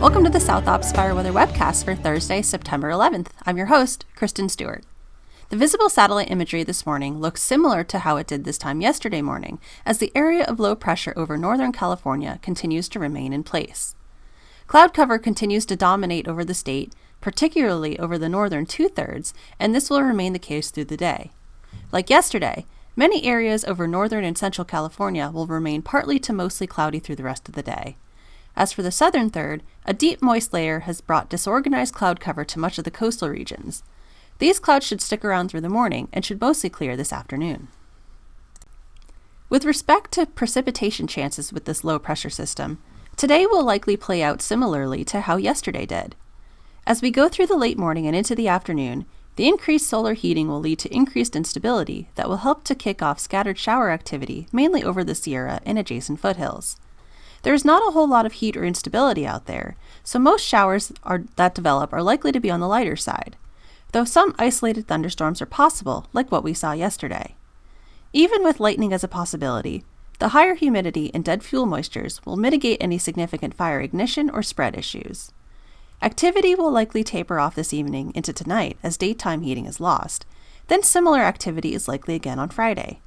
Welcome to the South Ops Fire Weather Webcast for Thursday, September 11th. I'm your host, Kristen Stewart. The visible satellite imagery this morning looks similar to how it did this time yesterday morning, as the area of low pressure over Northern California continues to remain in place. Cloud cover continues to dominate over the state, particularly over the northern two-thirds, and this will remain the case through the day. Like yesterday, many areas over northern and central California will remain partly to mostly cloudy through the rest of the day. As for the southern third, a deep moist layer has brought disorganized cloud cover to much of the coastal regions. These clouds should stick around through the morning and should mostly clear this afternoon. With respect to precipitation chances with this low pressure system, today will likely play out similarly to how yesterday did. As we go through the late morning and into the afternoon, the increased solar heating will lead to increased instability that will help to kick off scattered shower activity mainly over the Sierra and adjacent foothills. There is not a whole lot of heat or instability out there, so most showers that develop are likely to be on the lighter side, though some isolated thunderstorms are possible, like what we saw yesterday. Even with lightning as a possibility, the higher humidity and dead fuel moistures will mitigate any significant fire ignition or spread issues. Activity will likely taper off this evening into tonight as daytime heating is lost, then similar activity is likely again on Friday.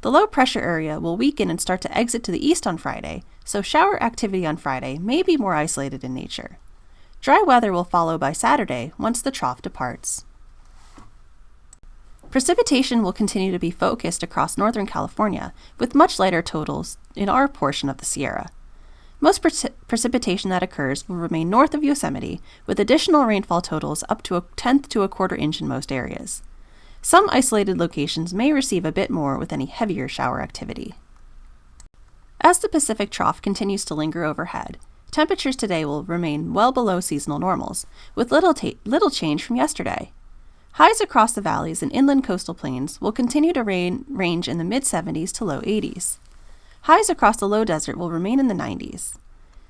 The low pressure area will weaken and start to exit to the east on Friday, so shower activity on Friday may be more isolated in nature. Dry weather will follow by Saturday once the trough departs. Precipitation will continue to be focused across Northern California, with much lighter totals in our portion of the Sierra. Most precipitation that occurs will remain north of Yosemite, with additional rainfall totals up to 1/10 to 1/4 inch in most areas. Some isolated locations may receive a bit more with any heavier shower activity. As the Pacific Trough continues to linger overhead, temperatures today will remain well below seasonal normals, with little change from yesterday. Highs across the valleys and inland coastal plains will continue to range in the mid-70s to low 80s. Highs across the low desert will remain in the 90s.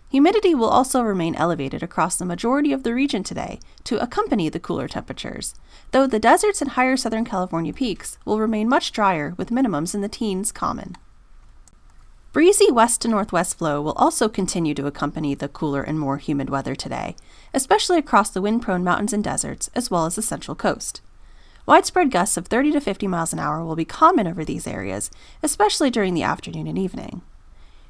Humidity will also remain elevated across the majority of the region today to accompany the cooler temperatures, though the deserts and higher Southern California peaks will remain much drier with minimums in the teens common. Breezy west to northwest flow will also continue to accompany the cooler and more humid weather today, especially across the wind-prone mountains and deserts as well as the central coast. Widespread gusts of 30 to 50 miles an hour will be common over these areas, especially during the afternoon and evening.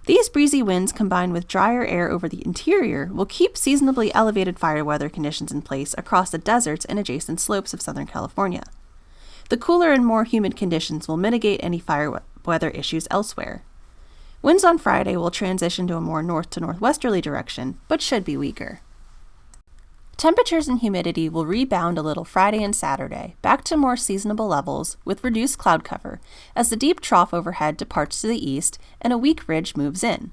These breezy winds combined with drier air over the interior will keep seasonably elevated fire weather conditions in place across the deserts and adjacent slopes of Southern California. The cooler and more humid conditions will mitigate any fire weather issues elsewhere. Winds on Friday will transition to a more north to northwesterly direction, but should be weaker. Temperatures and humidity will rebound a little Friday and Saturday, back to more seasonable levels with reduced cloud cover as the deep trough overhead departs to the east and a weak ridge moves in.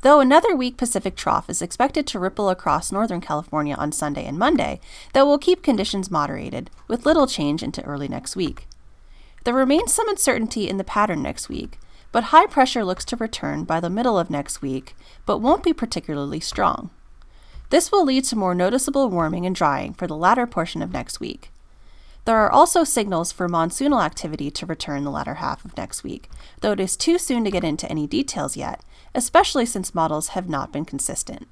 Though another weak Pacific trough is expected to ripple across Northern California on Sunday and Monday, that will keep conditions moderated, with little change into early next week. There remains some uncertainty in the pattern next week, but high pressure looks to return by the middle of next week, but won't be particularly strong. This will lead to more noticeable warming and drying for the latter portion of next week. There are also signals for monsoonal activity to return the latter half of next week, though it is too soon to get into any details yet, especially since models have not been consistent.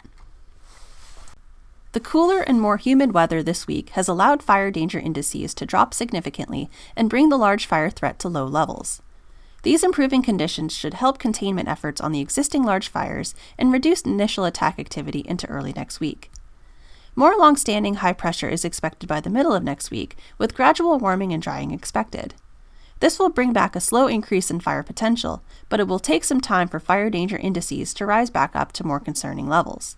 The cooler and more humid weather this week has allowed fire danger indices to drop significantly and bring the large fire threat to low levels. These improving conditions should help containment efforts on the existing large fires and reduce initial attack activity into early next week. More long-standing high pressure is expected by the middle of next week, with gradual warming and drying expected. This will bring back a slow increase in fire potential, but it will take some time for fire danger indices to rise back up to more concerning levels.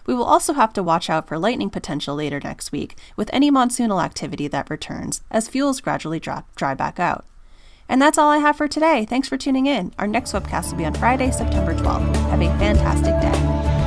We will also have to watch out for lightning potential later next week with any monsoonal activity that returns as fuels gradually dry back out. And that's all I have for today. Thanks for tuning in. Our next webcast will be on Friday, September 12th. Have a fantastic day.